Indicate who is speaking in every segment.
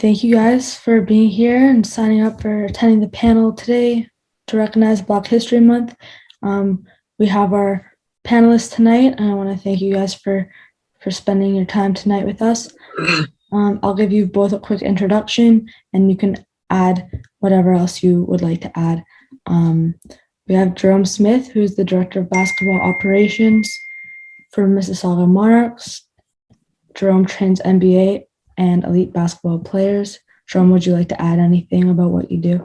Speaker 1: Thank you guys for being here and signing up for attending the panel today to recognize Black History Month. We have our panelists tonight, and I want to thank you guys for spending your time tonight with us. I'll give you both a quick introduction, and you can add whatever else you would like to add. We have Jerome Smith, who's the Director of Basketball Operations for Mississauga Monarchs. Jerome trains NBA and elite basketball players. Jerome, would you like to add anything about what you do?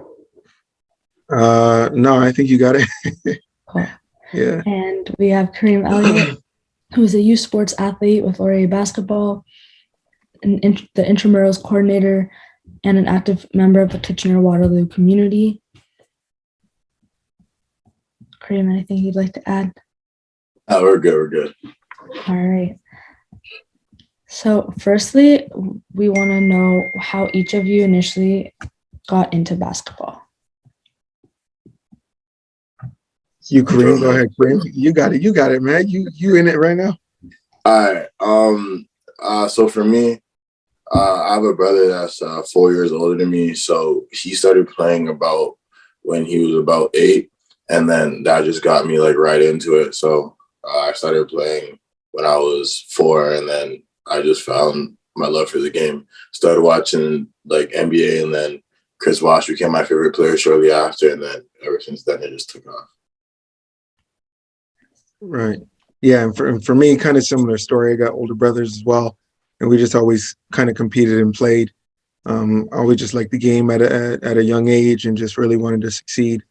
Speaker 2: No, I think you got it.
Speaker 1: Cool.
Speaker 2: Yeah.
Speaker 1: And we have Kareem Elliot, who is a youth sports athlete with Laurier Basketball, the intramurals coordinator, and an active member of the Kitchener-Waterloo community. Kareem, anything you'd like to add?
Speaker 3: Oh, we're good.
Speaker 1: All right. So firstly, we want to know how each of you initially got into basketball.
Speaker 2: You, Kareem, go ahead, Kareem. You got it, man. You in it right now?
Speaker 3: All right. So for me, I have a brother that's 4 years older than me. So he started playing about when he was about 8. And then that just got me like right into it. So I started playing when I was 4, and then I just found my love for the game. Started watching like NBA, and then Chris Bosh became my favorite player shortly after. And then ever since then, it just took off.
Speaker 2: Right. Yeah. And for me, kind of similar story. I got older brothers as well, and we just always kind of competed and played. Always just liked the game at a young age, and just really wanted to succeed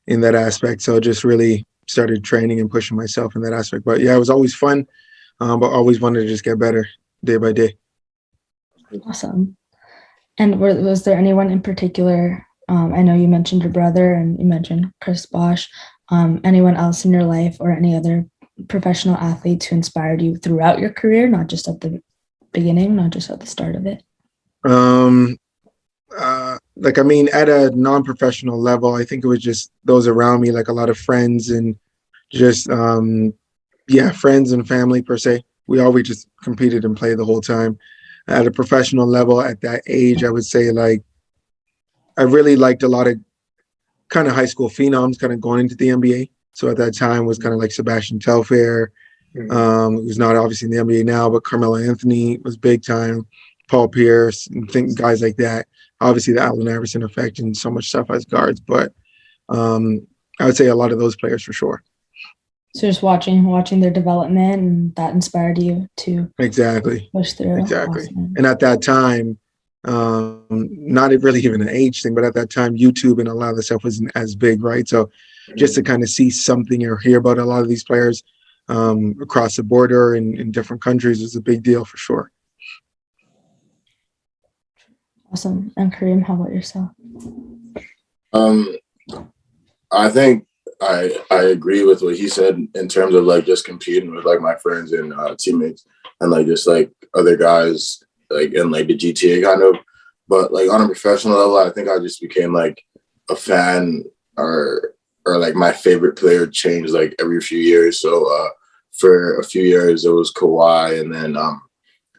Speaker 2: in that aspect. So just really started training and pushing myself in that aspect. But yeah, it was always fun, but always wanted to just get better day by day.
Speaker 1: Awesome. And was there anyone in particular? I know you mentioned your brother and you mentioned Chris Bosh. Anyone else in your life or any other professional athletes who inspired you throughout your career, not just at the beginning, not just at the start of it?
Speaker 2: At a non-professional level, I think it was just those around me, like a lot of friends and just, friends and family per se. We always just competed and played the whole time. At a professional level at that age, I would say like, I really liked a lot of kind of high school phenoms kind of going into the NBA. So at that time was kind of like Sebastian Telfair, who's not obviously in the NBA now, but Carmelo Anthony was big time, Paul Pierce, and guys like that. Obviously the Allen Iverson effect and so much stuff as guards, but I would say a lot of those players for sure.
Speaker 1: So just watching their development, and that inspired you to
Speaker 2: exactly
Speaker 1: push through.
Speaker 2: Exactly.
Speaker 1: Awesome.
Speaker 2: And at that time, not really even an age thing, but at that time, YouTube and a lot of the stuff wasn't as big, right? So just to kind of see something or hear about a lot of these players across the border in different countries was a big deal for sure.
Speaker 1: Awesome. And Kareem, how about yourself?
Speaker 3: I think I agree with what he said in terms of like just competing with like my friends and teammates and like just like other guys like in like the GTA kind of. But like on a professional level, I think I just became like a fan or like my favorite player changed like every few years. So for a few years it was Kawhi, and then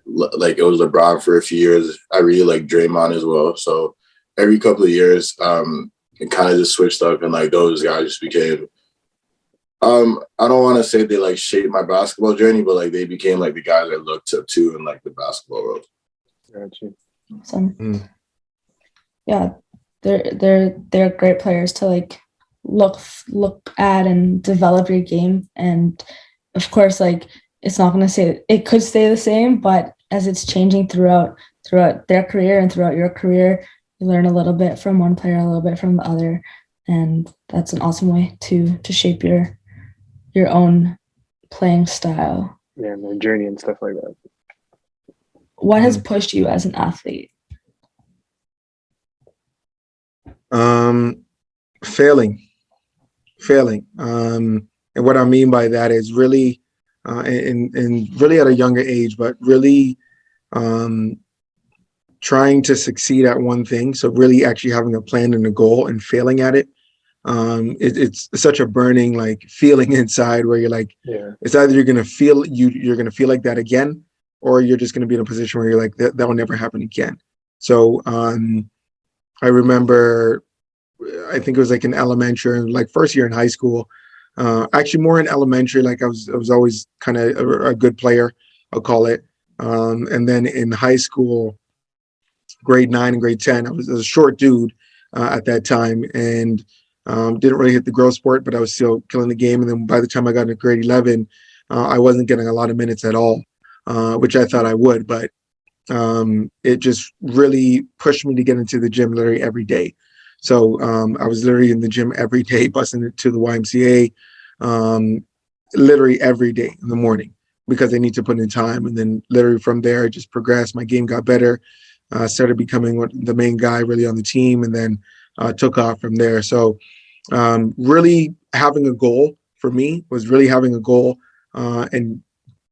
Speaker 3: like it was LeBron for a few years. I really like Draymond as well. So every couple of years, it kind of just switched up, and like those guys just became. I don't want to say they like shaped my basketball journey, but like they became like the guys I looked up to in like the basketball world.
Speaker 2: Gotcha.
Speaker 1: Awesome. Yeah, they're great players to like look at and develop your game. And of course, like it's not going to say it could stay the same, but as it's changing throughout their career and throughout your career, you learn a little bit from one player, a little bit from the other, and that's an awesome way to shape your own playing style.
Speaker 4: Yeah, and their journey and stuff like that.
Speaker 1: What has pushed you as an athlete?
Speaker 2: Failing. And what I mean by that is really, and really at a younger age, but really trying to succeed at one thing. So really actually having a plan and a goal and failing at it. It's such a burning like feeling inside where you're like, it's either you're gonna feel like that again, or you're just gonna be in a position where you're like that will never happen again. So I remember, I think it was like in elementary, like first year in high school. Actually, more in elementary. Like I was always kind of a good player, I'll call it. And then in high school, grade 9 and grade 10, I was a short dude at that time, and didn't really hit the growth spurt, but I was still killing the game. And then by the time I got into grade 11, I wasn't getting a lot of minutes at all, which I thought I would, but it just really pushed me to get into the gym literally every day. So I was literally in the gym every day, busting it to the YMCA, literally every day in the morning because I need to put in time. And then literally from there, it just progressed. My game got better, started becoming the main guy really on the team, and then took off from there. So really having a goal for me was really having a goal, and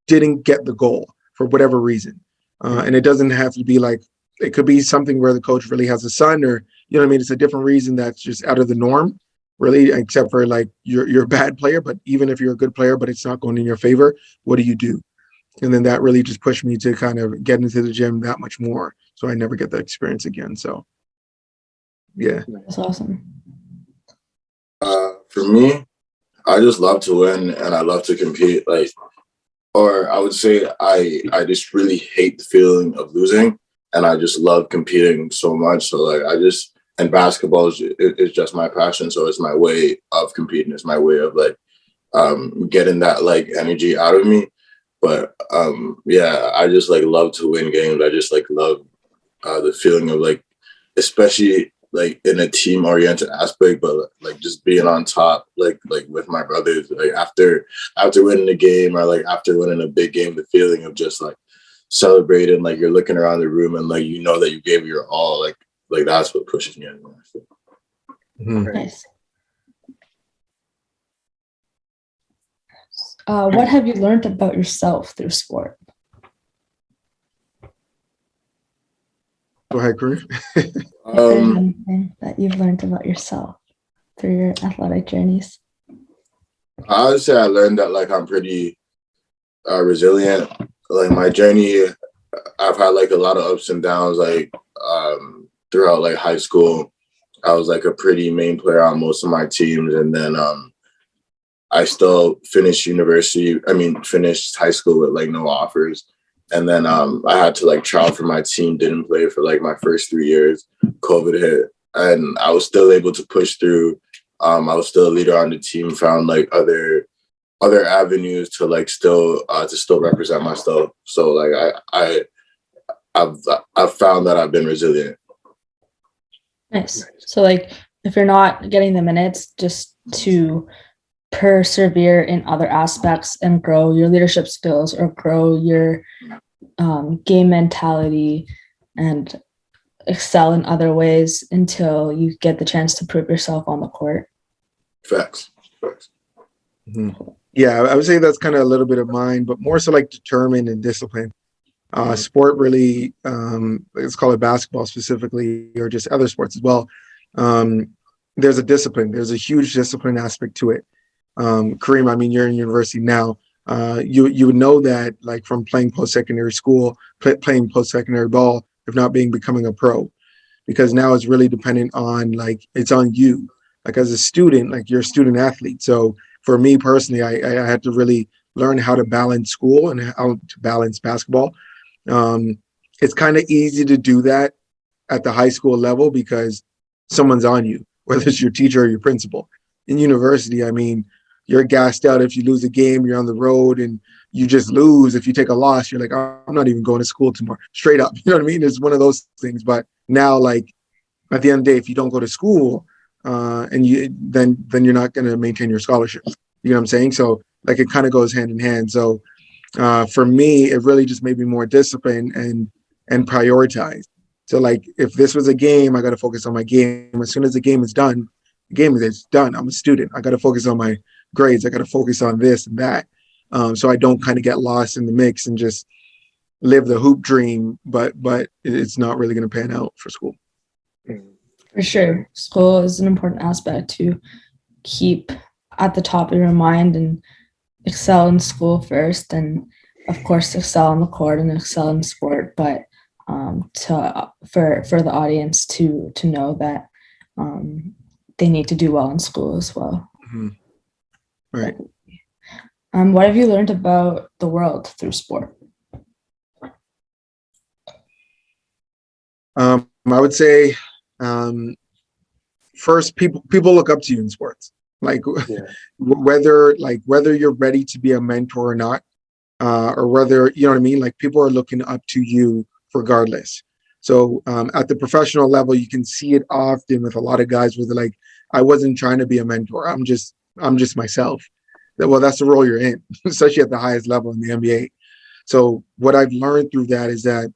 Speaker 2: didn't get the goal for whatever reason. And it doesn't have to be like, it could be something where the coach really has a son, or, you know what I mean? It's a different reason that's just out of the norm, really, except for like you're a bad player, but even if you're a good player, but it's not going in your favor, what do you do? And then that really just pushed me to kind of get into the gym that much more. So I never get that experience again. So yeah.
Speaker 1: That's awesome.
Speaker 3: For me, I just love to win and I love to compete. Like, or I would say I just really hate the feeling of losing, and I just love competing so much. So like and basketball is just my passion. So it's my way of competing. It's my way of like getting that like energy out of me. But yeah, I just like love to win games. I just like love the feeling of like, especially like in a team oriented aspect, but like just being on top, like with my brothers, like after winning the game or like after winning a big game, the feeling of just like celebrating, like you're looking around the room and like, you know, that you gave your all, like that's what pushes me.
Speaker 1: Nice. What have you learned about yourself through sport?
Speaker 2: Go ahead, Kareem.
Speaker 1: If there's anything that you've learned about yourself through your athletic journeys.
Speaker 3: I would say I learned that like I'm pretty resilient. Like my journey, I've had like a lot of ups and downs. Like throughout like high school, I was like a pretty main player on most of my teams, and then I still finished finished high school with like no offers. And then I had to like trial for my team, didn't play for like my first 3 years. COVID hit, and I was still able to push through. I was still a leader on the team, found like other avenues to like still represent myself. So like I've found that I've been resilient.
Speaker 1: Nice. So like if you're not getting the minutes, just to persevere in other aspects and grow your leadership skills or grow your game mentality and excel in other ways until you get the chance to prove yourself on the court.
Speaker 3: Facts.
Speaker 2: Mm-hmm. Yeah, I would say that's kind of a little bit of mine, but more so like determined and disciplined. Sport really, let's call it basketball specifically, or just other sports as well. There's a discipline. There's a huge discipline aspect to it. Kareem, I mean, you're in university now. You would know that, like from playing post-secondary school, playing post-secondary ball, if not becoming a pro, because now it's really dependent on like it's on you. Like as a student, like you're a student athlete. So for me personally, I had to really learn how to balance school and how to balance basketball. It's kind of easy to do that at the high school level because someone's on you, whether it's your teacher or your principal. In university, I mean, you're gassed out if you lose a game, you're on the road and you just lose. If you take a loss, you're like, oh, I'm not even going to school tomorrow. Straight up. You know what I mean? It's one of those things. But now, like at the end of the day, if you don't go to school, and then you're not going to maintain your scholarship. You know what I'm saying? So like it kind of goes hand in hand. So for me, it really just made me more disciplined and prioritize. So like if this was a game, I got to focus on my game. As soon as the game is done, the game is done. I'm a student. I got to focus on my grades. I got to focus on this and that. So I don't kind of get lost in the mix and just live the hoop dream, but it's not really going to pan out for school.
Speaker 1: For sure. School is an important aspect to keep at the top of your mind and excel in school first, and of course excel on the court and excel in sport. But for the audience to know that they need to do well in school as well.
Speaker 2: Mm-hmm. Right.
Speaker 1: What have you learned about the world through sport?
Speaker 2: I would say, first, people look up to you in sports. Like
Speaker 4: Yeah.
Speaker 2: whether you're ready to be a mentor or not, or whether you know what I mean. Like people are looking up to you regardless. So at the professional level, you can see it often with a lot of guys where they're like, "I wasn't trying to be a mentor. I'm just myself." Well, that's the role you're in, especially at the highest level in the NBA. So what I've learned through that is that,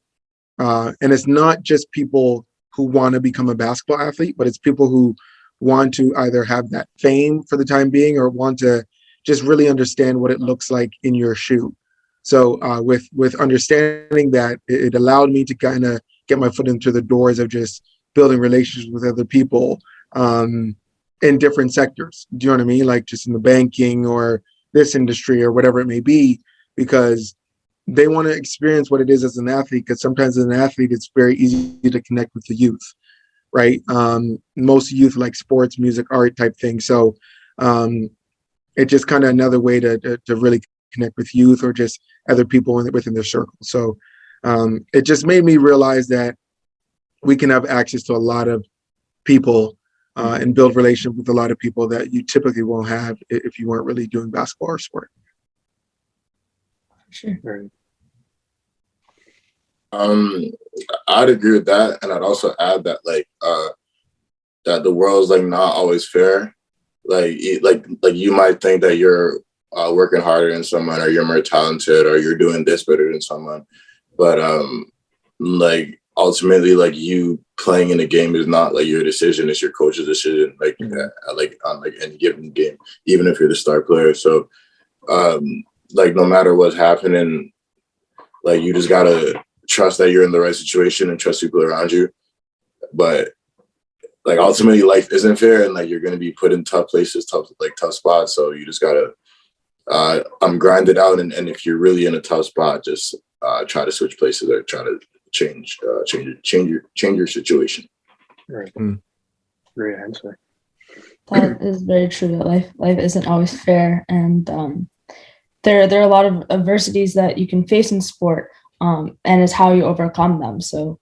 Speaker 2: and it's not just people who want to become a basketball athlete, but it's people who want to either have that fame for the time being or want to just really understand what it looks like in your shoe. So with understanding that, it allowed me to kind of get my foot into the doors of just building relationships with other people in different sectors. Do you know what I mean? Like just in the banking or this industry or whatever it may be, because they want to experience what it is as an athlete. Because sometimes as an athlete, it's very easy to connect with the youth, right? Most youth like sports, music, art type thing. So it's just kind of another way to really connect with youth or just other people within their circle. So it just made me realize that we can have access to a lot of people and build relationship with a lot of people that you typically won't have if you weren't really doing basketball or sport.
Speaker 1: Sure.
Speaker 4: Right.
Speaker 3: I'd agree with that, and I'd also add that that the world's like not always fair. Like you might think that you're working harder than someone, or you're more talented, or you're doing this better than someone, but like ultimately, like you playing in a game is not like your decision; it's your coach's decision. Like on like any given game, even if you're the star player. So like no matter what's happening, like you just gotta trust that you're in the right situation and trust people around you. But like ultimately life isn't fair, and like you're gonna be put in tough places, tough spots. So you just gotta grind it out, and if you're really in a tough spot, just try to switch places or try to change your situation.
Speaker 4: Right.
Speaker 2: Mm.
Speaker 4: Great answer.
Speaker 1: That is very true. That life isn't always fair, and there are a lot of adversities that you can face in sport, and it's how you overcome them. So,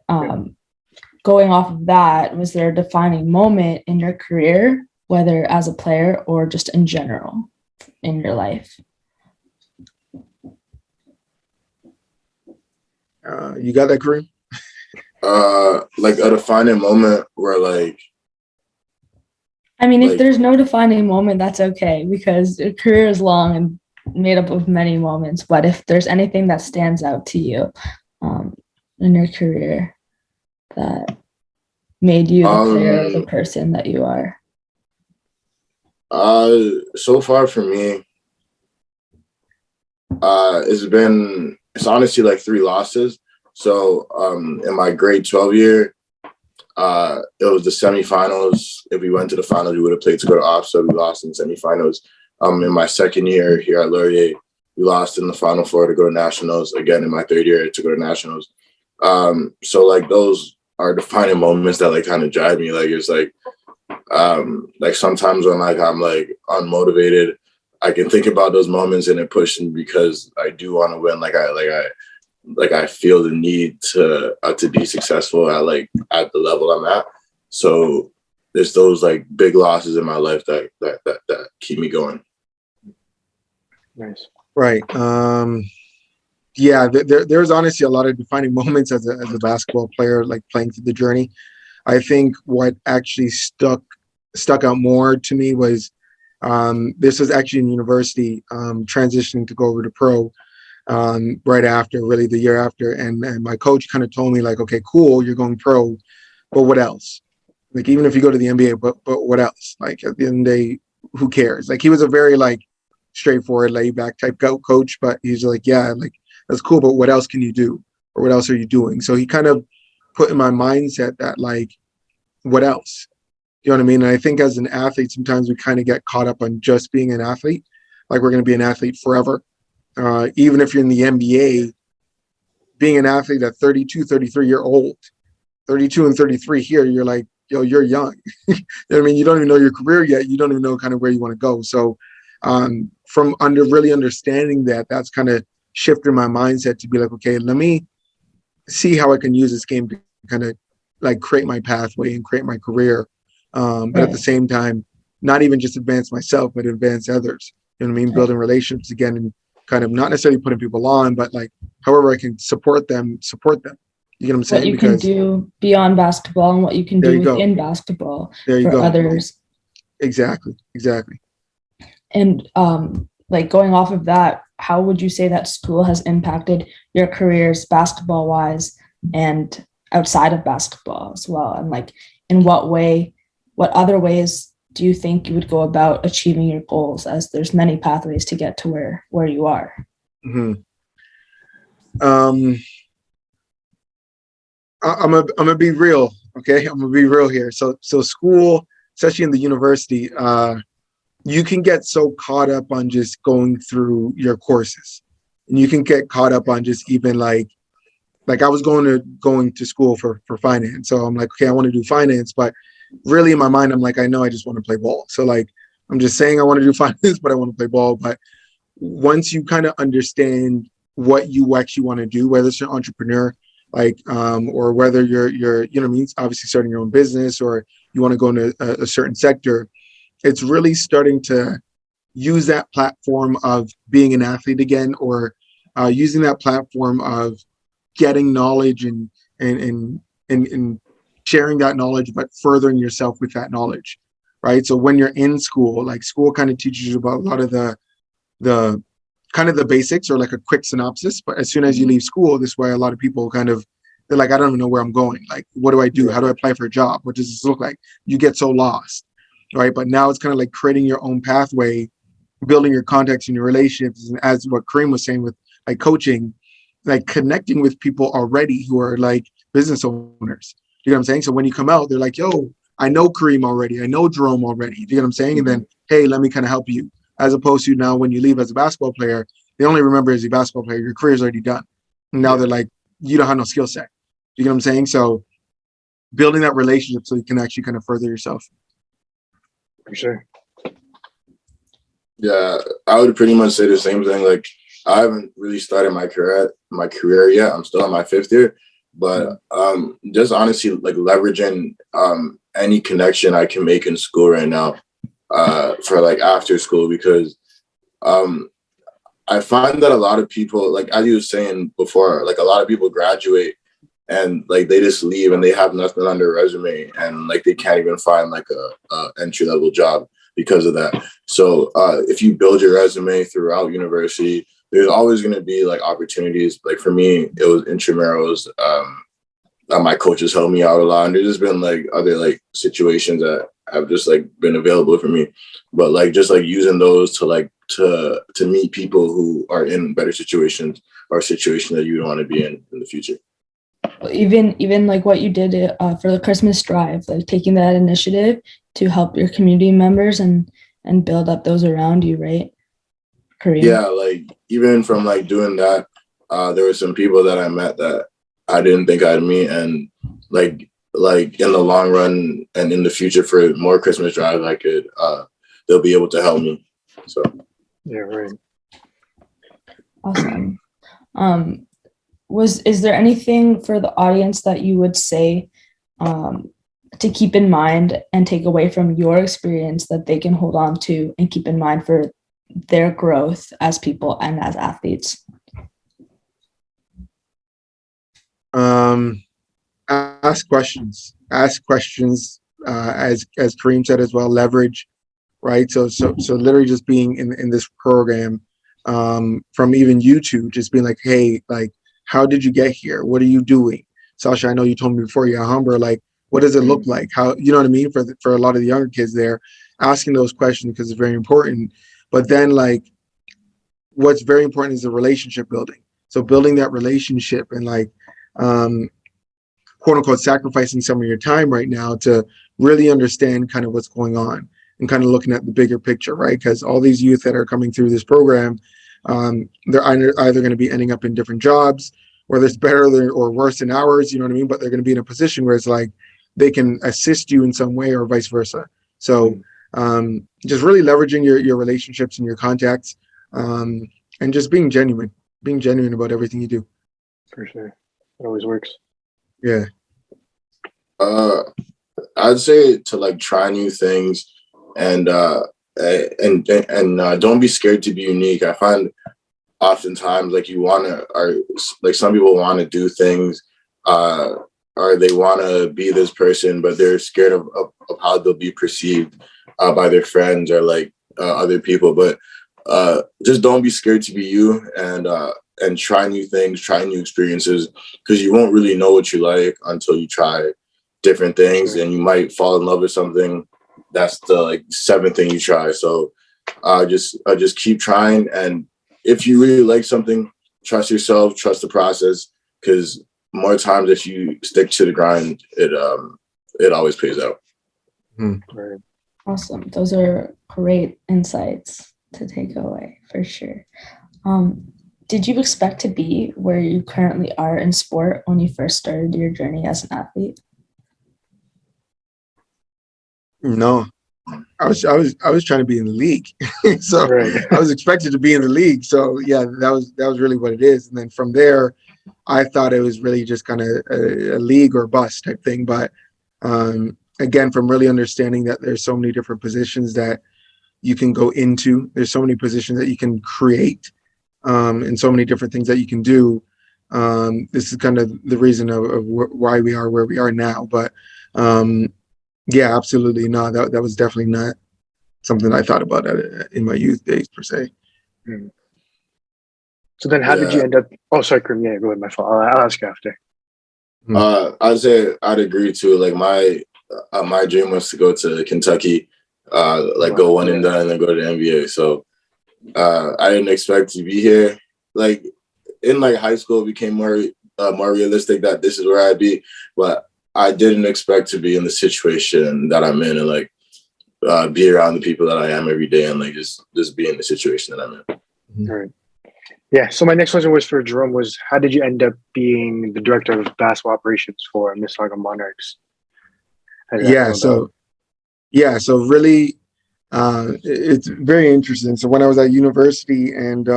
Speaker 1: going off of that, was there a defining moment in your career, whether as a player or just in general in your life?
Speaker 2: You got that, Kareem?
Speaker 3: Like a defining moment where like.
Speaker 1: I mean, if there's no defining moment, that's okay, because your career is long and made up of many moments. But if there's anything that stands out to you in your career that made you the player or the person that you are?
Speaker 3: So far for me, it's honestly like 3 losses. So in my grade 12 year, it was the semifinals. If we went to the finals, we would have played to go to off, so we lost in semifinals. In my second year here at Laurier, we lost in the Final Four to go to nationals. Again, in my third year to go to nationals. So like those are defining moments that like kind of drive me. Like it's like sometimes when like I'm like unmotivated, I can think about those moments and it pushes me because I do want to win. I feel the need to be successful at the level I'm at. So there's those like big losses in my life that keep me going.
Speaker 4: Nice.
Speaker 2: Right. Yeah, there's honestly a lot of defining moments as a basketball player, like playing through the journey. I think what actually stuck out more to me was this was actually in university, transitioning to go over to pro right after, really the year after. And my coach kind of told me like, okay, cool, you're going pro, but what else? Like, even if you go to the NBA, but what else? Like at the end of the day, who cares? Like he was a very like straightforward, laid back type coach, but he's like, yeah, like that's cool, but what else can you do? Or what else are you doing? So he kind of put in my mindset that like, what else? You know what I mean? And I think as an athlete, sometimes we kind of get caught up on just being an athlete. Like we're going to be an athlete forever. Even if you're in the NBA, being an athlete at 32, 33 year old, 32 and 33 here, you're like, yo, you're young. You know what I mean? You don't even know your career yet. You don't even know kind of where you want to go. So from really understanding that, that's kind of shifted my mindset to be like, okay, let me see how I can use this game to kind of like create my pathway and create my career. But at the same time, not even just advance myself, but advance others. You know what I mean? Building relationships again, and kind of not necessarily putting people on, but like however I can support them. You know what I'm saying?
Speaker 1: What you can do beyond basketball and what you can do within basketball for others.
Speaker 2: Exactly.
Speaker 1: And like going off of that, how would you say that school has impacted your careers basketball wise and outside of basketball as well? And like in what other ways do you think you would go about achieving your goals, as there's many pathways to get to where you are?
Speaker 2: Mm-hmm. I'm gonna be real, okay? I'm gonna be real here. So school, especially in the university, you can get so caught up on just going through your courses, and you can get caught up on just even like I was going to school for finance. So I'm like, okay, I want to do finance, but really in my mind, I'm like, I know I just want to play ball. So like, I'm just saying I want to do finance, but I want to play ball. But once you kind of understand what you actually want to do, whether it's an entrepreneur, like, or whether you're, you know what I mean? Obviously starting your own business, or you want to go into a certain sector, it's really starting to use that platform of being an athlete again, or using that platform of getting knowledge and sharing that knowledge, but furthering yourself with that knowledge, right? So when you're in school, like school kind of teaches you about a lot of the kind of the basics, or like a quick synopsis. But as soon as you leave school, this is why a lot of people they're like, I don't even know where I'm going. Like, what do I do? How do I apply for a job? What does this look like? You get so lost, right? But now it's kind of like creating your own pathway, building your contacts and your relationships. And as what Kareem was saying with like coaching, like connecting with people already who are like business owners. You know what I'm saying? So when you come out, they're like, yo, I know Kareem already. I know Jerome already. You know what I'm saying? And then, hey, let me kind of help you. As opposed to now when you leave as a basketball player, they only remember as a basketball player, your career's already done. And now they're like, you don't have no skill set. You know what I'm saying? So building that relationship so you can actually kind of further yourself.
Speaker 4: For sure.
Speaker 3: Yeah, I would pretty much say the same thing. Like, I haven't really started my career yet. I'm still in my 5th year, but just honestly, like leveraging any connection I can make in school right now for like after school, because I find that a lot of people, like as you were saying before, like a lot of people graduate and like they just leave and they have nothing on their resume, and like they can't even find like a entry level job because of that. So if you build your resume throughout university, there's always going to be like opportunities. Like for me, it was intramurals. My coaches helped me out a lot, and there's just been like other like situations that have just like been available for me. But like just like using those to meet people who are in better situations, or situations that you don't want to be in the future.
Speaker 1: Even like what you did for the Christmas drive, like taking that initiative to help your community members and build up those around you, right? Kareem?
Speaker 3: Yeah, like even from like doing that, there were some people that I met that I didn't think I'd meet, and like in the long run and in the future for more Christmas drives, I could they'll be able to help me. So
Speaker 4: yeah, right.
Speaker 1: Awesome. Is there anything for the audience that you would say to keep in mind and take away from your experience that they can hold on to and keep in mind for their growth as people and as athletes?
Speaker 2: Ask questions, as Kareem said as well, leverage, right? So literally just being in this program, from even you two, just being like, hey, like, how did you get here? What are you doing? Sasha, I know you told me before you're Humber, like, what does it look like? How, you know what I mean? For a lot of the younger kids there, asking those questions because it's very important. But then like, what's very important is the relationship building. So building that relationship and like, quote unquote, sacrificing some of your time right now to really understand kind of what's going on and kind of looking at the bigger picture, right? Because all these youth that are coming through this program, they're either going to be ending up in different jobs, whether it's better or worse than ours, you know what I mean? But they're going to be in a position where it's like they can assist you in some way or vice versa. So just really leveraging your relationships and your contacts, and just being genuine about everything you do.
Speaker 4: For sure. It always works.
Speaker 2: Yeah.
Speaker 3: I'd say to like try new things and don't be scared to be unique. I find oftentimes like like some people want to do things or they want to be this person, but they're scared of how they'll be perceived by their friends or like other people. But just don't be scared to be you and try new things, try new experiences, because you won't really know what you like until you try different things, and you might fall in love with something. That's the like seventh thing you try. So just keep trying, and if you really like something, trust yourself, trust the process, because more times if you stick to the grind, it always pays out.
Speaker 4: Right.
Speaker 1: Awesome. Those are great insights to take away for sure. Did you expect to be where you currently are in sport when you first started your journey as an athlete?
Speaker 2: No, I was trying to be in the league, so
Speaker 4: Right.
Speaker 2: I was expected to be in the league. So yeah, that was really what it is. And then from there, I thought it was really just kind of a league or bust type thing. But again, from really understanding that there's so many different positions that you can go into, there's so many positions that you can create, and so many different things that you can do. This is kind of the reason of why we are where we are now. But yeah, absolutely. No, that was definitely not something I thought about in my youth days per se.
Speaker 4: So then how did you end up? Oh, sorry, Kareem. Yeah, go ahead. My fault. I'll ask you after.
Speaker 3: I'd say I'd agree too. Like my dream was to go to Kentucky, go one and done and then go to the NBA. So I didn't expect to be here. Like in like high school, it became more realistic that this is where I'd be. But I didn't expect to be in the situation that I'm in and like be around the people that I am every day and like just be in the situation that I'm in.
Speaker 4: All right. Yeah. So my next question was for Jerome. Was how did you end up being the director of basketball operations for Mississauga Monarchs?
Speaker 2: So really, it's very interesting. So when I was at university and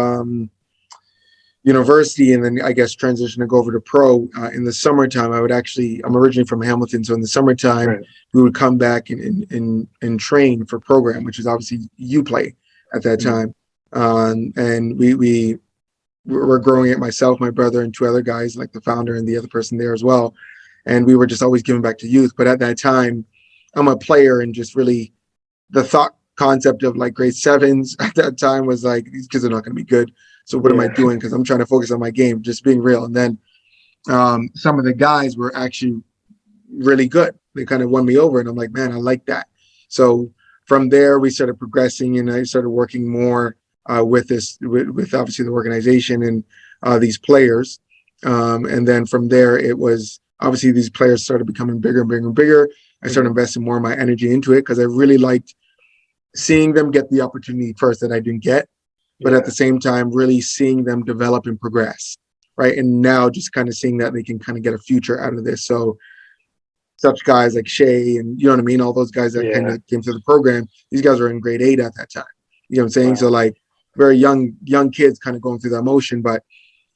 Speaker 2: then I guess transition to go over to pro in the summertime, I'm originally from Hamilton. So in the summertime, we would come back and train for program, which is obviously you play at that time. And we were growing it, myself, my brother, and two other guys, like the founder and the other person there as well. And we were just always giving back to youth. But at that time, I'm a player, and just really the thought concept of like grade sevens at that time was like, these kids are not going to be good. So what am I doing? Because I'm trying to focus on my game, just being real. And then some of the guys were actually really good. They kind of won me over, and I'm like, man, I like that. So from there, we started progressing, and I started working more with obviously the organization and these players. And then from there, it was obviously these players started becoming bigger and bigger and bigger. I started investing more of my energy into it because I really liked seeing them get the opportunity first that I didn't get, but at the same time, really seeing them develop and progress, right? And now just kind of seeing that they can kind of get a future out of this. So such guys like Shea and, you know what I mean? All those guys that kind of came to the program, these guys were in grade 8 at that time. You know what I'm saying? Wow. So like very young kids kind of going through that motion, but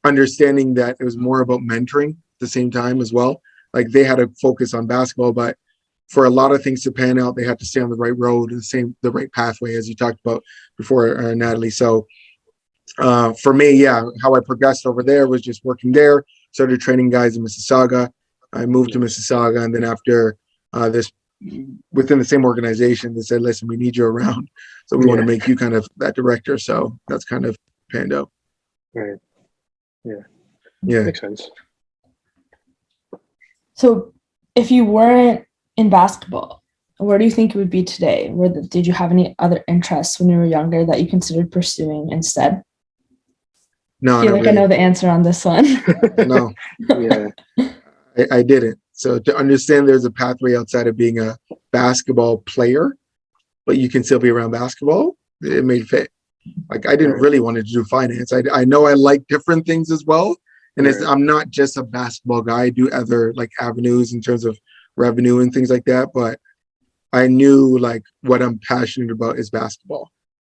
Speaker 2: understanding that it was more about mentoring at the same time as well. Like they had to focus on basketball, but for a lot of things to pan out, they had to stay on the right road, the right pathway, as you talked about before, Natalie. So for me, how I progressed over there was just working there, started training guys in Mississauga. I moved to Mississauga, and then after this, within the same organization, they said, listen, we need you around. So we want to make you kind of that director. So that's kind of panned out.
Speaker 4: Right. Yeah. Makes sense.
Speaker 1: So if you weren't in basketball, where do you think you would be today? Did you have any other interests when you were younger that you considered pursuing instead?
Speaker 2: No,
Speaker 1: I feel like really. I know the answer on this one.
Speaker 2: No. I didn't. So to understand there's a pathway outside of being a basketball player, but you can still be around basketball, it made fit. Like I didn't really want to do finance. I know I like different things as well. And
Speaker 4: Right.
Speaker 2: I'm not just a basketball guy. I do other like avenues in terms of revenue and things like that. But I knew like what I'm passionate about is basketball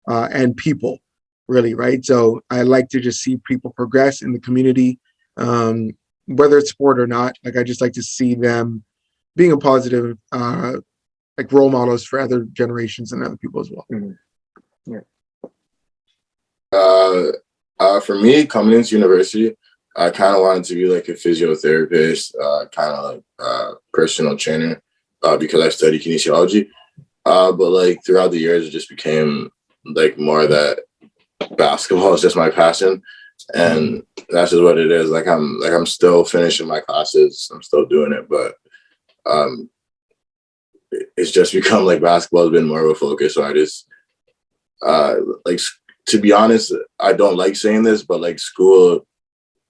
Speaker 2: and people, really, right? So I like to just see people progress in the community, whether it's sport or not. Like I just like to see them being a positive, like role models for other generations and other people as well.
Speaker 4: Mhm. Yeah.
Speaker 3: For me, coming into university, I kind of wanted to be like a physiotherapist, kind of like personal trainer, because I study kinesiology. But like throughout the years, it just became like more that basketball is just my passion, and that's just what it is. I'm still finishing my classes, I'm still doing it, but it's just become like basketball has been more of a focus. So I just like, to be honest, I don't like saying this, but like school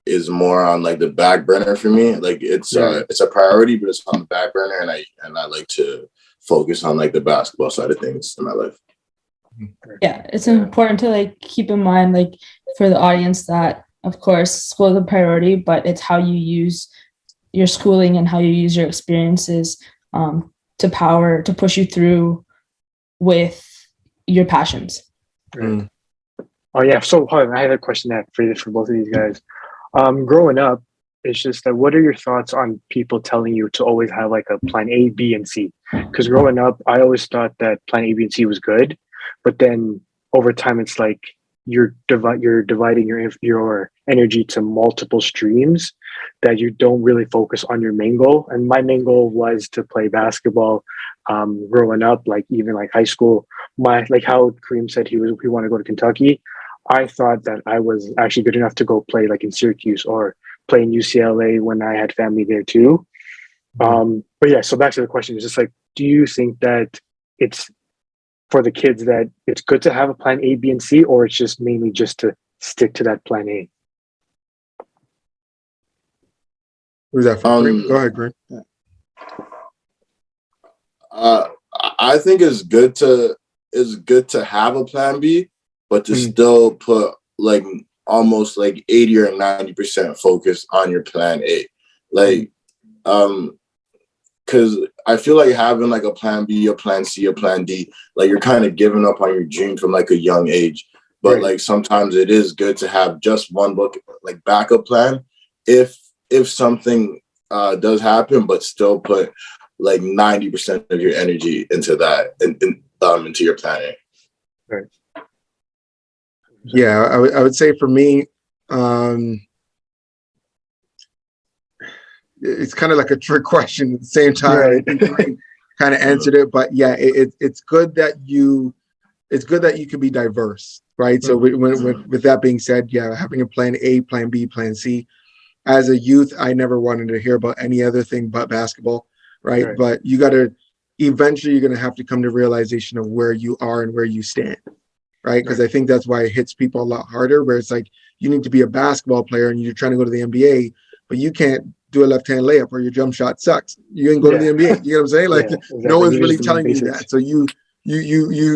Speaker 3: is more on like the back burner for me. Like it's a priority, but it's on the back burner, and I like to focus on like the basketball side of things in my life.
Speaker 1: Yeah, it's important to like keep in mind, like for the audience, that of course school is a priority, but it's how you use your schooling and how you use your experiences to push you through with your passions.
Speaker 4: Right. Oh yeah. So hold on, I had a question for both of these guys. Growing up, it's just that what are your thoughts on people telling you to always have like a plan A, B, and C? Because growing up, I always thought that plan A, B, and C was good, but then over time, it's like you're dividing your energy to multiple streams that you don't really focus on your main goal. And my main goal was to play basketball. Growing up, like even like high school, like how Kareem said he wanted to go to Kentucky. I thought that I was actually good enough to go play like in Syracuse or play in UCLA when I had family there too. But yeah, so back to the question, is just like, do you think that it's for the kids that it's good to have a plan A, B, and C, or it's just mainly just to stick to that plan A?
Speaker 2: Who's that for? Kareem? Go ahead, Kareem.
Speaker 3: I think it's good to have a plan B, but to still put like almost like 80 or 90% focus on your plan A. Like, because I feel like having like a plan B, a plan C, a plan D, like you're kind of giving up on your dream from like a young age. But like sometimes it is good to have just one like backup plan if something does happen, but still put like 90% of your energy into that and into your planning.
Speaker 4: Right.
Speaker 2: Yeah, I would say for me, it's kind of like a trick question at the same time.
Speaker 4: Right.
Speaker 2: I think you kind of answered it, but yeah, it's good that you can be diverse, right? So with that being said, yeah, having a plan A, plan B, plan C. As a youth, I never wanted to hear about any other thing but basketball, right? But eventually you're going to have to come to realization of where you are and where you stand, right? Because I think that's why it hits people a lot harder, where it's like you need to be a basketball player and you're trying to go to the NBA, but you can't do a left-hand layup or your jump shot sucks. You ain't go to the NBA. You know what I'm saying? Like no one's really telling you that. So you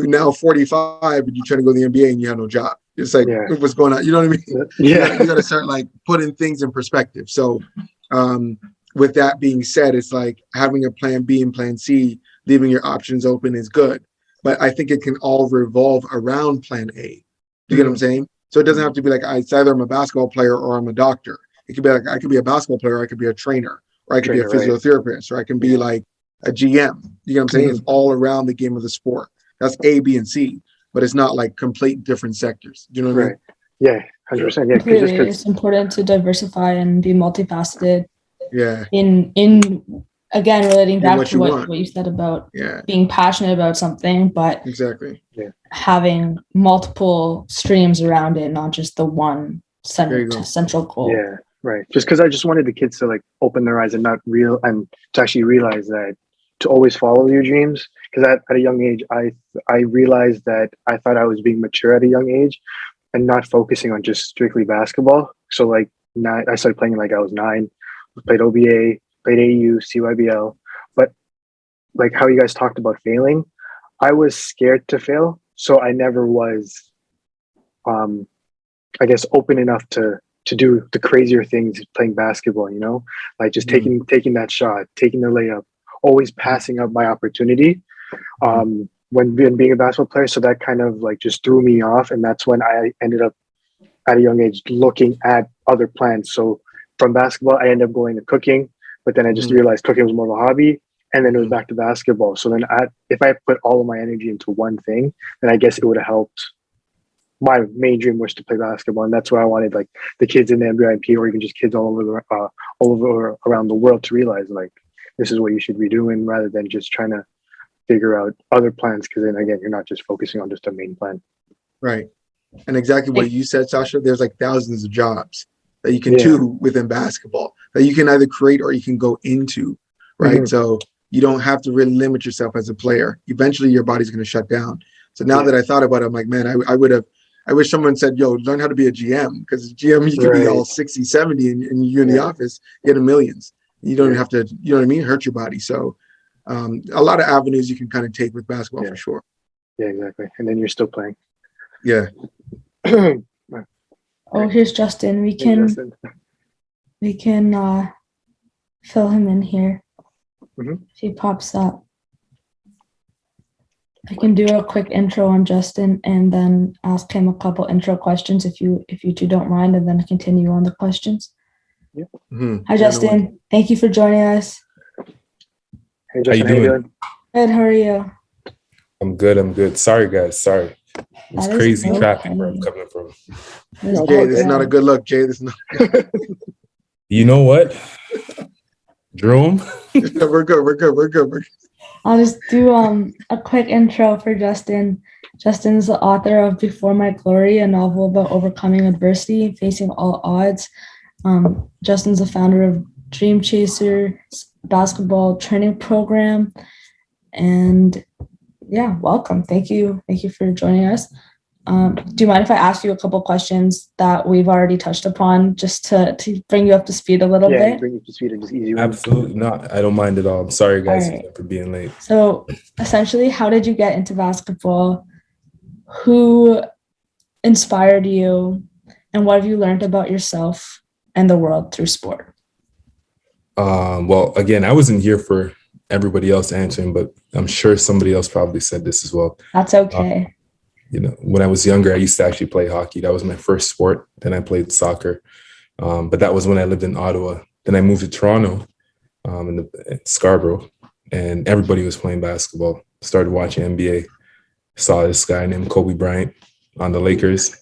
Speaker 2: now 45 and you're trying to go to the NBA and you have no job. It's like what's going on? You know what I mean?
Speaker 4: Yeah.
Speaker 2: You got to start like putting things in perspective. So with that being said, it's like having a plan B and plan C, leaving your options open is good. But I think it can all revolve around plan A. Do you get what I'm saying? So it doesn't have to be like it's either I'm a basketball player or I'm a doctor. It could be like I could be a basketball player, I could be a trainer, or I could be a physiotherapist, or I can be like a GM. You know what I'm saying? It's all around the game of the sport. That's A, B, and C, but it's not like complete different sectors. Do you know what I mean?
Speaker 4: Yeah, 100%. Yeah,
Speaker 1: completely. It's important to diversify and be multifaceted.
Speaker 2: Yeah.
Speaker 1: In again, relating back to what you said about being passionate about something, but
Speaker 2: exactly
Speaker 1: having multiple streams around it, not just the one central goal.
Speaker 4: Yeah, right. Just because I just wanted the kids to like open their eyes and to actually realize that to always follow your dreams. Because at a young age, I realized that I thought I was being mature at a young age and not focusing on just strictly basketball. So like I started playing like I was 9, played OBA, played AU, CYBL. But like how you guys talked about failing, I was scared to fail. So I never was, I guess, open enough to to do the crazier things playing basketball, like just taking that shot, taking the layup, always passing up my opportunity when being a basketball player. So that kind of like just threw me off. And that's when I ended up at a young age looking at other plans. So from basketball, I ended up going to cooking, but then I just realized cooking was more of a hobby. And then it was back to basketball. So then if I put all of my energy into one thing, then I guess it would have helped. My main dream was to play basketball, and that's why I wanted like the kids in the NBYMP or even just kids all over around the world to realize like this is what you should be doing rather than just trying to figure out other plans. Because then again, you're not just focusing on just a main plan.
Speaker 2: Right. And exactly what you said, Sasha, there's like thousands of jobs that you can do within basketball that you can either create or you can go into, right? So you don't have to really limit yourself as a player. Eventually your body's going to shut down. So now that I thought about it, I'm like, man, I wish someone said, yo, learn how to be a GM, because GM, you could be all 60, 70 and you're in the office getting millions. You don't have to, you know what I mean, hurt your body. So a lot of avenues you can kind of take with basketball for sure.
Speaker 4: Yeah, exactly. And then you're still playing.
Speaker 2: Yeah.
Speaker 1: Oh, here's Justin. We can fill him in here if he pops up. I can do a quick intro on Justin and then ask him a couple intro questions if you two don't mind, and then continue on the questions.
Speaker 4: Yeah.
Speaker 1: Hi, Justin. Thank you for joining us.
Speaker 4: Hey, Justin, how you doing?
Speaker 1: Good. How are you?
Speaker 5: I'm good. Sorry, guys. Sorry. It's crazy traffic where I'm coming from.
Speaker 2: Jay, this is not a good look. Jay, this is not good.
Speaker 5: You know what? Jerome?
Speaker 2: We're good.
Speaker 1: I'll just do a quick intro for Justin. Justin's the author of Before My Glory, a novel about overcoming adversity and facing all odds. Justin's the founder of Dream Chaser basketball training program. And yeah, welcome. Thank you for joining us. Do you mind if I ask you a couple questions that we've already touched upon, just to bring you up to speed a little bit?
Speaker 4: Yeah, bring you up to speed and just easy.
Speaker 5: Absolutely not. I don't mind at all. I'm sorry, guys, for being late.
Speaker 1: So essentially, how did you get into basketball? Who inspired you? And what have you learned about yourself and the world through sport?
Speaker 5: Well, again, I wasn't here for everybody else answering, but I'm sure somebody else probably said this as well.
Speaker 1: That's okay.
Speaker 5: When I was younger, I used to actually play hockey. That was my first sport. Then I played soccer. But that was when I lived in Ottawa. Then I moved to Toronto, in Scarborough, and everybody was playing basketball. Started watching NBA. Saw this guy named Kobe Bryant on the Lakers.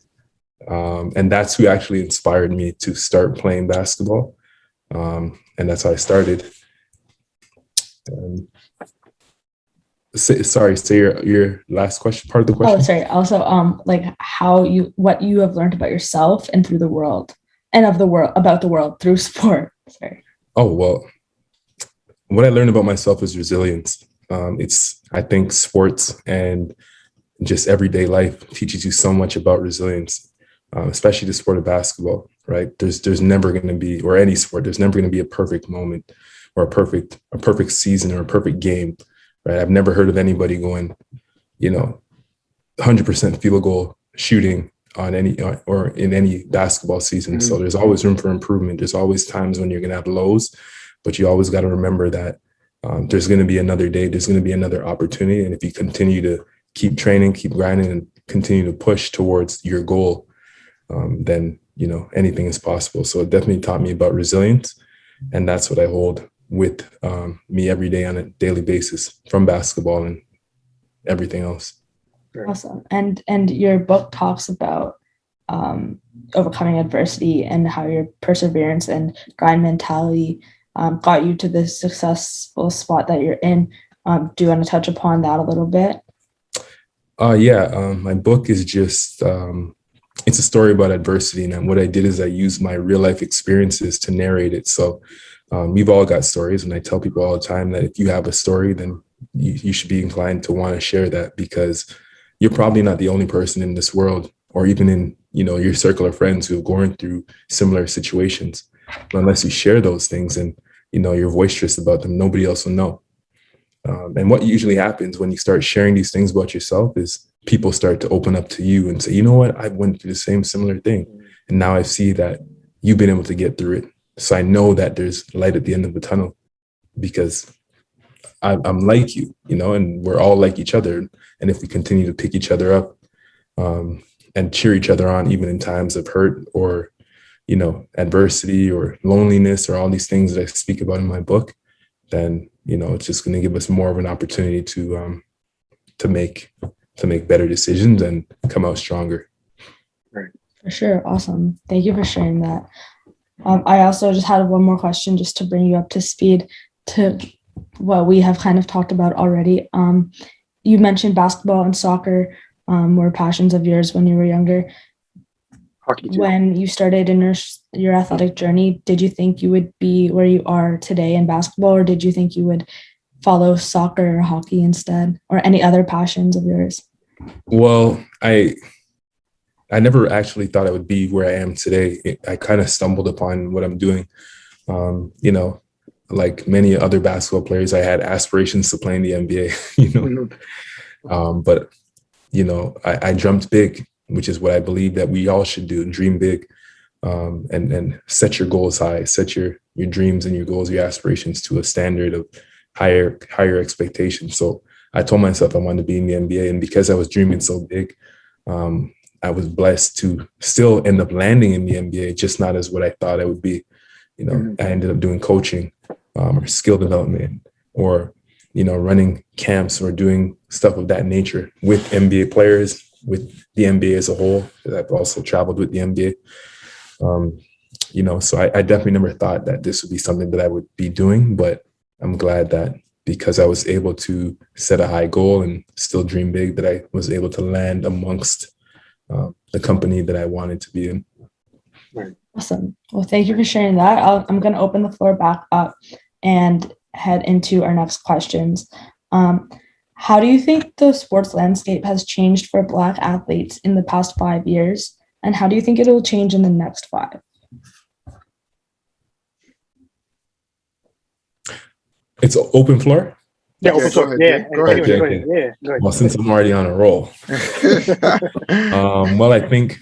Speaker 5: And that's who actually inspired me to start playing basketball. And that's how I started. Say your last question, part of the question.
Speaker 1: Oh, sorry. Also, like what you have learned about yourself and through the world, and about the world through sport. Sorry.
Speaker 5: Oh, well, what I learned about myself is resilience. I think sports and just everyday life teaches you so much about resilience, especially the sport of basketball, right? There's never going to be, or any sport, there's never going to be a perfect moment or a perfect season or a perfect game, right? I've never heard of anybody going, 100% field goal shooting on any or in any basketball season. So there's always room for improvement. There's always times when you're going to have lows, but you always got to remember that there's going to be another day. There's going to be another opportunity. And if you continue to keep training, keep grinding, and continue to push towards your goal, then, anything is possible. So it definitely taught me about resilience. And that's what I hold with me every day on a daily basis from basketball and everything else.
Speaker 1: Awesome. And your book talks about overcoming adversity and how your perseverance and grind mentality got you to the successful spot that you're in. Do you want to touch upon that a little bit?
Speaker 5: My book is just, it's a story about adversity. And what I did is I used my real life experiences to narrate it. So we've all got stories. And I tell people all the time that if you have a story, then you should be inclined to want to share that, because you're probably not the only person in this world, or even in, your circle of friends who have gone through similar situations. But unless you share those things and, you're boisterous about them, nobody else will know. And what usually happens when you start sharing these things about yourself is people start to open up to you and say, you know what, I went through the same similar thing. And now I see that you've been able to get through it. So I know that there's light at the end of the tunnel because I'm like you, and we're all like each other. And if we continue to pick each other up and cheer each other on, even in times of hurt or, adversity or loneliness or all these things that I speak about in my book, then, it's just going to give us more of an opportunity to make better decisions and come out stronger.
Speaker 4: Right.
Speaker 1: For sure. Awesome. Thank you for sharing that. I also just had one more question just to bring you up to speed to what we have kind of talked about already. You mentioned basketball and soccer were passions of yours when you were younger.
Speaker 4: Hockey too.
Speaker 1: When you started in your athletic journey, did you think you would be where you are today in basketball, or did you think you would follow soccer or hockey instead, or any other passions of yours?
Speaker 5: Well, I never actually thought I would be where I am today. I kind of stumbled upon what I'm doing. Like many other basketball players, I had aspirations to play in the NBA, but, I dreamt big, which is what I believe that we all should do, dream big, and set your goals high, set your dreams and your goals, your aspirations to a standard of higher expectations. So I told myself I wanted to be in the NBA, and because I was dreaming so big, I was blessed to still end up landing in the NBA, just not as what I thought I would be. I ended up doing coaching or skill development or, running camps or doing stuff of that nature with NBA players, with the NBA as a whole. I've also traveled with the NBA. So I definitely never thought that this would be something that I would be doing, but I'm glad that because I was able to set a high goal and still dream big, that I was able to land amongst the company that I wanted to be in.
Speaker 1: Awesome. Well, thank you for sharing that. I'm going to open the floor back up and head into our next questions. How do you think the sports landscape has changed for Black athletes in the past 5 years? And how do you think it will change in the next 5?
Speaker 5: It's an open floor?
Speaker 4: Yeah, open floor.
Speaker 2: Go ahead.
Speaker 4: Go ahead.
Speaker 5: Well, since I'm already on a roll. Well, I think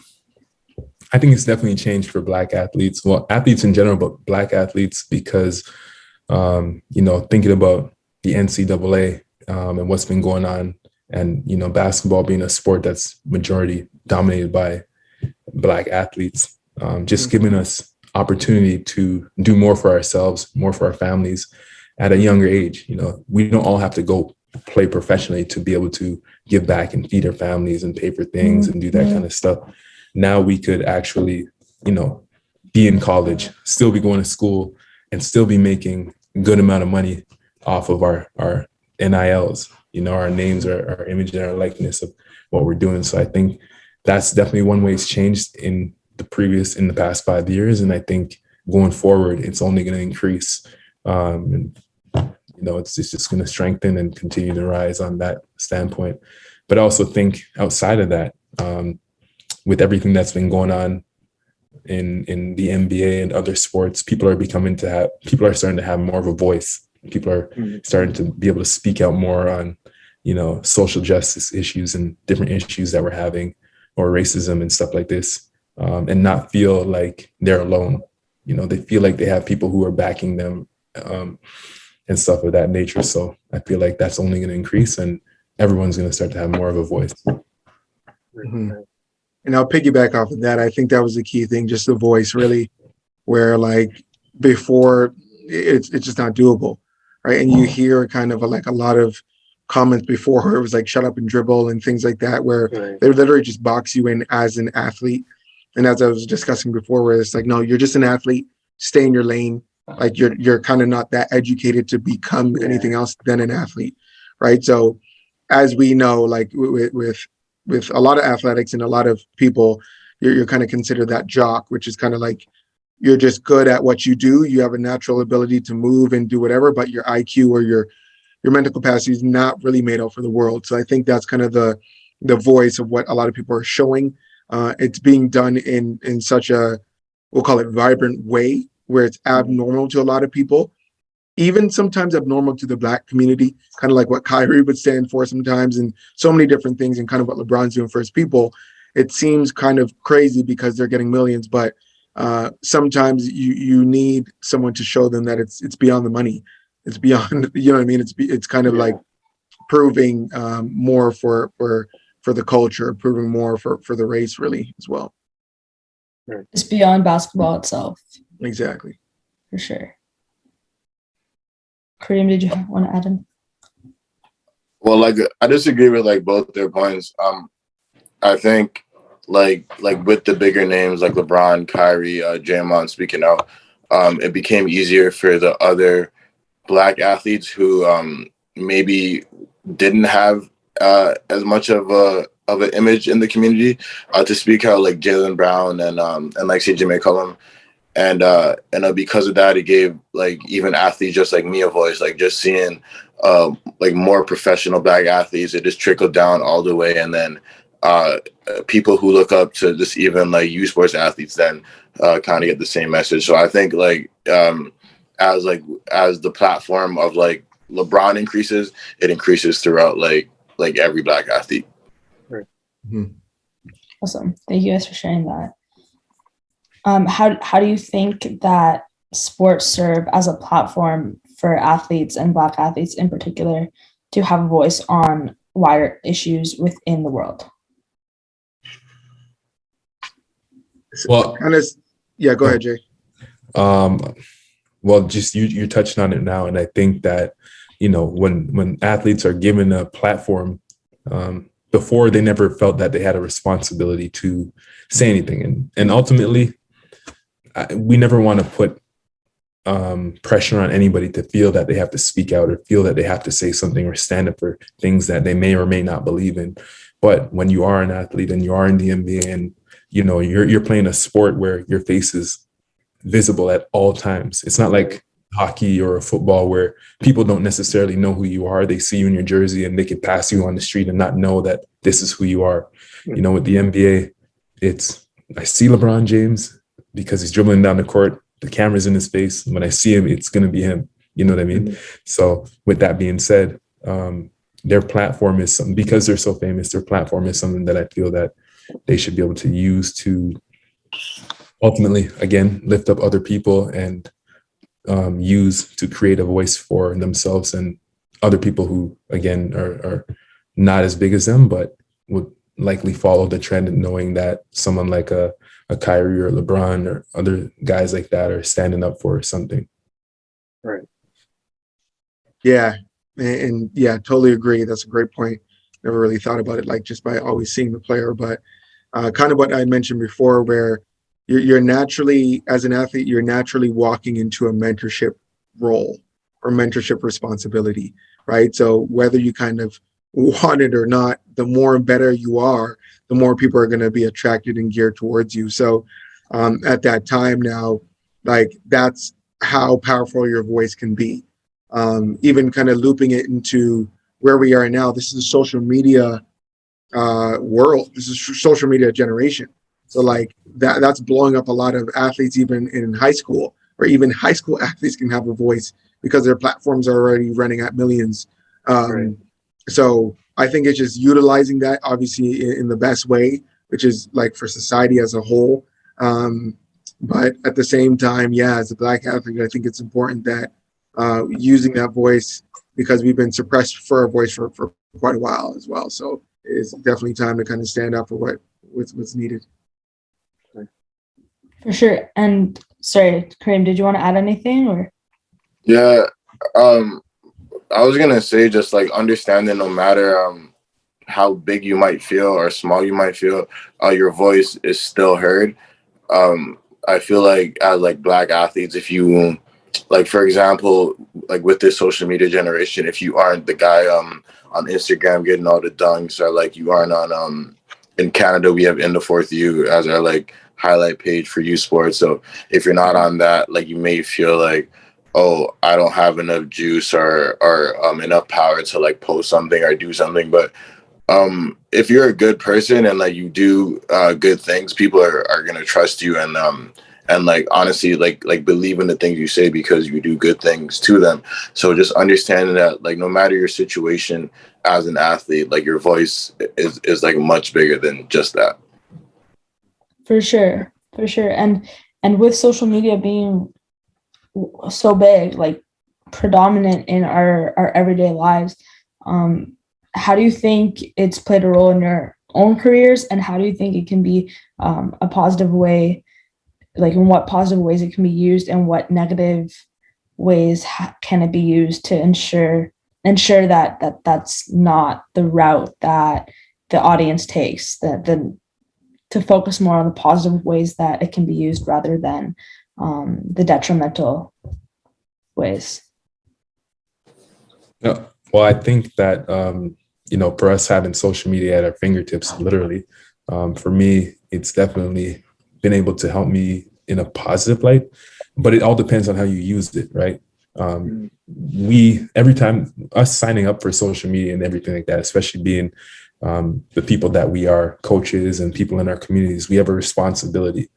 Speaker 5: it's definitely changed for Black athletes. Well, athletes in general, but Black athletes because, thinking about the NCAA and what's been going on, and, basketball being a sport that's majority dominated by Black athletes, just giving us opportunity to do more for ourselves, more for our families at a younger age. We don't all have to go play professionally to be able to give back and feed our families and pay for things and do that kind of stuff. Now we could actually, be in college, still be going to school, and still be making a good amount of money off of our NILs, our names, our image, and our likeness of what we're doing. So I think that's definitely one way it's changed in the past 5 years. And I think going forward, it's only going to increase. It's just going to strengthen and continue to rise on that standpoint. But I also think outside of that, with everything that's been going on in the NBA and other sports, people are starting to have more of a voice. People are starting to be able to speak out more on, social justice issues and different issues that we're having, or racism and stuff like this, and not feel like they're alone. They feel like they have people who are backing them and stuff of that nature. So I feel like that's only going to increase, and everyone's going to start to have more of a voice.
Speaker 2: Mm-hmm. And I'll piggyback off of that. I think that was the key thing, just the voice, really, where like before it's just not doable, right? And you hear kind of a lot of comments before where it was like shut up and dribble and things like that, where they literally just box you in as an athlete. And as I was discussing before, where it's like, no, you're just an athlete, stay in your lane. Like you're kind of not that educated to become anything else than an athlete, right? So as we know, like with a lot of athletics and a lot of people, you're kind of considered that jock, which is kind of like you're just good at what you do. You have a natural ability to move and do whatever, but your IQ or your mental capacity is not really made out for the world. So I think that's kind of the voice of what a lot of people are showing. It's being done in such a, we'll call it vibrant way, where it's abnormal to a lot of people, even sometimes abnormal to the Black community, kind of like what Kyrie would stand for sometimes, and so many different things, and kind of what LeBron's doing for his people. It seems kind of crazy because they're getting millions, but sometimes you need someone to show them that it's beyond the money. It's beyond, you know what I mean? It's kind of like proving more for the culture, proving more for the race really as well.
Speaker 1: It's beyond basketball itself.
Speaker 2: Exactly.
Speaker 1: For sure. Kareem, did you want to add in?
Speaker 3: Well, like I disagree with like both their points. I think like with the bigger names like LeBron, Kyrie, Draymond speaking out, it became easier for the other Black athletes who maybe didn't have as much of an image in the community to speak out, like Jaylen Brown and like CJ McCollum. And because of that, it gave like even athletes just like me a voice. Like just seeing like more professional Black athletes, it just trickled down all the way, and then people who look up to just even like youth sports athletes then kind of get the same message. So I think like as the platform of like LeBron increases, it increases throughout like every Black athlete.
Speaker 2: Mm-hmm.
Speaker 1: Awesome. Thank you guys for sharing that. How do you think that sports serve as a platform for athletes and Black athletes in particular to have a voice on wider issues within the world?
Speaker 2: Well, go ahead, Jay.
Speaker 5: Well, just you're touching on it now, and I think that when athletes are given a platform, before they never felt that they had a responsibility to say anything, and ultimately, we never want to put pressure on anybody to feel that they have to speak out or feel that they have to say something or stand up for things that they may or may not believe in. But when you are an athlete and you are in the NBA and you're playing a sport where your face is visible at all times, it's not like hockey or football where people don't necessarily know who you are. They see you in your jersey and they can pass you on the street and not know that this is who you are. With the NBA, I see LeBron James because he's dribbling down the court. The camera's in his face. When I see him, it's going to be him. You know what I mean? Mm-hmm. So with that being said, their platform is something, because they're so famous, their platform is something that I feel that they should be able to use to ultimately, again, lift up other people and use to create a voice for themselves and other people who, again, are not as big as them, but would likely follow the trend, and knowing that someone like a Kyrie or LeBron or other guys like that are standing up for something.
Speaker 4: Right.
Speaker 2: Yeah. And yeah, totally agree. That's a great point. Never really thought about it like just by always seeing the player, but kind of what I mentioned before, where you're naturally, as an athlete, you're naturally walking into a mentorship role or mentorship responsibility, right? So whether you kind of want it or not, the more and better you are, the more people are going to be attracted and geared towards you. So at that time now, like that's how powerful your voice can be. Even kind of looping it into where we are now, this is a social media world. This is social media generation. So like that's blowing up a lot of athletes, even in high school, or even high school athletes can have a voice because their platforms are already running at millions. Right. So I think it's just utilizing that obviously in the best way, which is like for society as a whole. But at the same time, yeah, as a Black athlete, I think it's important that using that voice, because we've been suppressed for our voice for quite a while as well. So it's definitely time to kind of stand up for what's needed.
Speaker 1: For sure. And sorry, Kareem, did you want to add anything or?
Speaker 3: Yeah, I was gonna say just like understanding no matter how big you might feel or small you might feel, your voice is still heard. I feel like as like Black athletes, if you like, for example, like with this social media generation, if you aren't the guy on Instagram getting all the dunks, or like you aren't on in Canada, we have In the Fourth U as our like highlight page for youth sports. So if you're not on that, like you may feel like, oh, I don't have enough juice or enough power to like post something or do something. But if you're a good person and like you do good things, people are gonna trust you and like honestly like believe in the things you say because you do good things to them. So just understanding that like no matter your situation as an athlete, like your voice is like much bigger than just that.
Speaker 1: For sure. And And with social media being so big, like predominant in our everyday lives, how do you think it's played a role in your own careers, and how do you think it can be a positive way, like in what positive ways it can be used, and what negative ways can it be used to ensure that that's not the route that the audience takes, that to focus more on the positive ways that it can be used rather than the detrimental ways?
Speaker 5: No, well, I think that, for us having social media at our fingertips, literally, for me, it's definitely been able to help me in a positive light, but it all depends on how you use it, right? Every time us signing up for social media and everything like that, especially being the people that we are, coaches and people in our communities, we have a responsibility,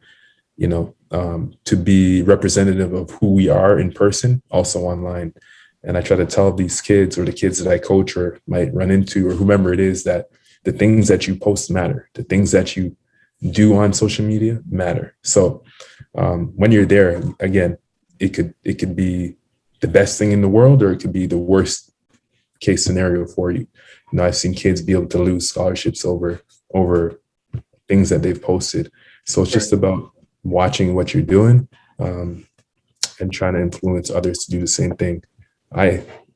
Speaker 5: to be representative of who we are in person, also online. And I try to tell these kids, or the kids that I coach or might run into, or whomever it is, that the things that you post matter. The things that you do on social media matter. So when you're there, again, it could be the best thing in the world, or it could be the worst case scenario for you. I've seen kids be able to lose scholarships over things that they've posted. So it's just about watching what you're doing, and trying to influence others to do the same thing.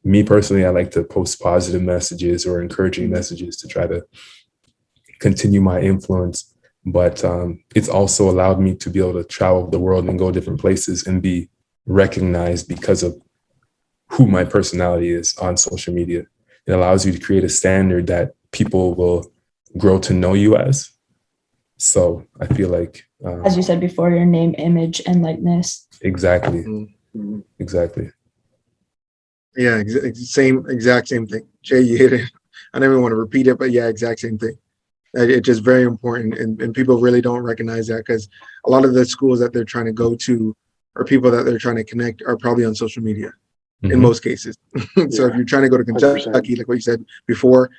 Speaker 5: Me personally, I like to post positive messages or encouraging messages to try to continue my influence. But it's also allowed me to be able to travel the world and go different places and be recognized because of who my personality is on social media. It allows you to create a standard that people will grow to know you as. So I feel like,
Speaker 1: as you said before, your name, image, and likeness.
Speaker 5: Exactly.
Speaker 2: Mm-hmm.
Speaker 5: Exactly.
Speaker 2: Yeah, exact same thing. Jay, you hit it. I don't even want to repeat it, but yeah, exact same thing. It's just very important, and people really don't recognize that, because a lot of the schools that they're trying to go to, or people that they're trying to connect, are probably on social media in most cases. So if you're trying to go to Kentucky,
Speaker 4: 100%.
Speaker 2: like what you said before,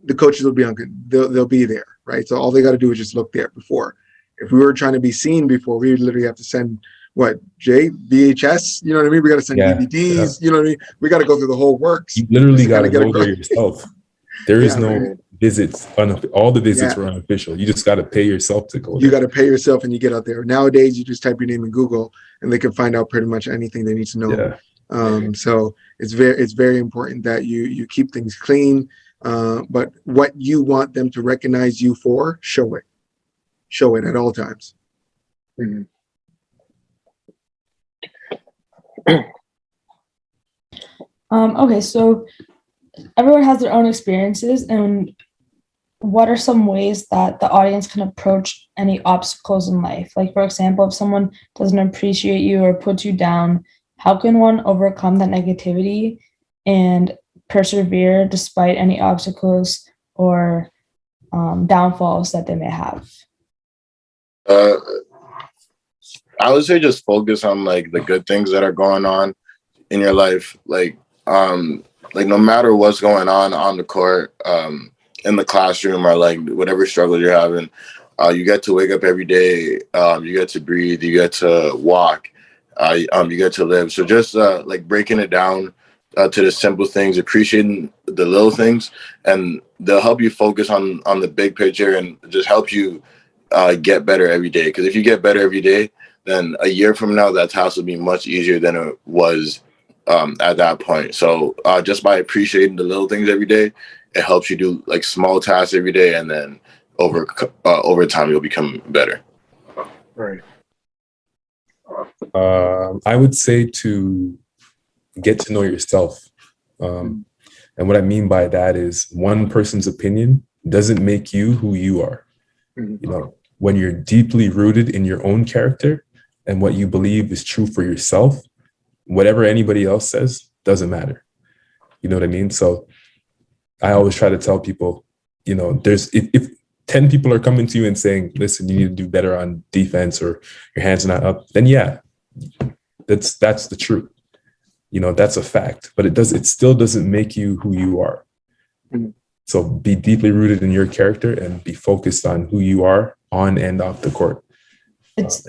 Speaker 2: the coaches will be on. They'll be there, right? So all they got to do is just look there before. If we were trying to be seen before, we would literally have to send VHS, you know what I mean? We got to send DVDs, you know what I mean? We got to go through the whole works.
Speaker 5: You literally got to go there yourself. There is no visits. All the visits were unofficial. You just got to pay yourself to go there.
Speaker 2: You got to pay yourself and you get out there. Nowadays, you just type your name in Google and they can find out pretty much anything they need to know. So it's very important that you keep things clean. But what you want them to recognize you for, show it at all times.
Speaker 4: Mm-hmm.
Speaker 1: Okay, so everyone has their own experiences, and what are some ways that the audience can approach any obstacles in life? Like, for example, if someone doesn't appreciate you or puts you down, how can one overcome that negativity and persevere despite any obstacles or downfalls that they may have?
Speaker 3: I would say just focus on like the good things that are going on in your life. Like no matter what's going on the court, in the classroom, or like whatever struggle you're having, you get to wake up every day. You get to breathe. You get to walk. You get to live. So just like breaking it down to the simple things, appreciating the little things, and they'll help you focus on the big picture and just help you get better every day. Because if you get better every day, then a year from now, that task will be much easier than it was at that point. So just by appreciating the little things every day, it helps you do like small tasks every day, and then over time you'll become better.
Speaker 4: Right.
Speaker 5: I would say to get to know yourself. And what I mean by that is one person's opinion doesn't make you who you are. When you're deeply rooted in your own character and what you believe is true for yourself, whatever anybody else says doesn't matter. You know what I mean? So I always try to tell people, if 10 people are coming to you and saying, listen, you need to do better on defense, or your hands are not up, then that's the truth. That's a fact, but it still doesn't make you who you are. So be deeply rooted in your character and be focused on who you are on and off the court.
Speaker 1: It's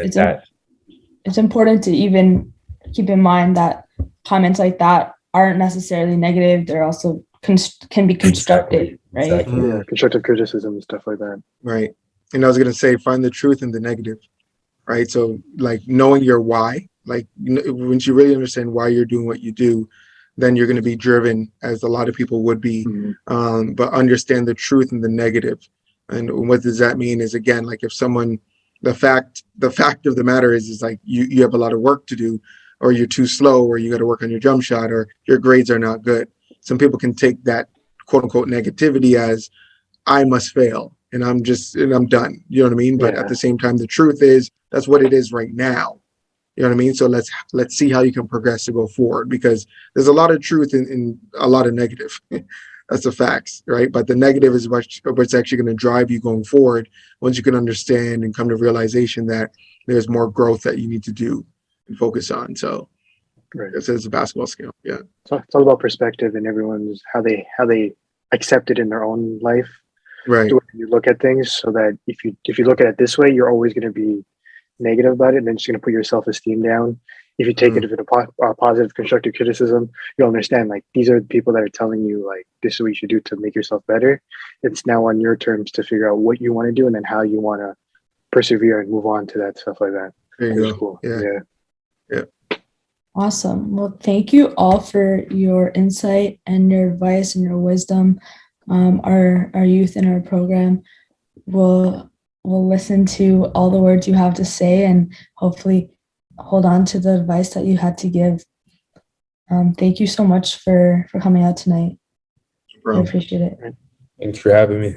Speaker 1: it's important to even keep in mind that comments like that aren't necessarily negative. They're also can be constructive, right?
Speaker 5: Exactly.
Speaker 4: Yeah, constructive criticism and stuff like that.
Speaker 2: Right. And I was gonna say, find the truth in the negative, right? So like knowing your why, like once you really understand why you're doing what you do, then you're gonna be driven, as a lot of people would be. But understand the truth in the negative. And what does that mean? Is again, like if someone, the fact of the matter is like you have a lot of work to do, or you're too slow, or you got to work on your jump shot, or your grades are not good. Some people can take that quote unquote negativity as I must fail and I'm done. You know what I mean? But
Speaker 4: Yeah.
Speaker 2: at the same time, the truth is that's what it is right now. You know what I mean? So let's see how you can progress to go forward, because there's a lot of truth in a lot of negative. That's the facts, right? But the negative is what's actually going to drive you going forward once you can understand and come to realization that there's more growth that you need to do and focus on. So
Speaker 4: Right.
Speaker 2: it's a basketball skill. Yeah.
Speaker 4: So it's all about perspective and everyone's how they accept it in their own life.
Speaker 2: Right.
Speaker 4: The way you look at things, so that if you look at it this way, you're always going to be negative about it, and then it's going to put your self-esteem down. If you take it as a positive, constructive criticism, you'll understand like these are the people that are telling you like this is what you should do to make yourself better. It's now on your terms to figure out what you want to do and then how you want to persevere and move on to that stuff like that.
Speaker 2: There you
Speaker 4: Which is
Speaker 2: go.
Speaker 4: cool.
Speaker 2: Yeah.
Speaker 4: Yeah.
Speaker 1: Awesome. Well, thank you all for your insight and your advice and your wisdom. Our youth in our program will listen to all the words you have to say and hopefully hold on to the advice that you had to give. Thank you so much for coming out tonight. I appreciate it.
Speaker 5: Thanks for having me.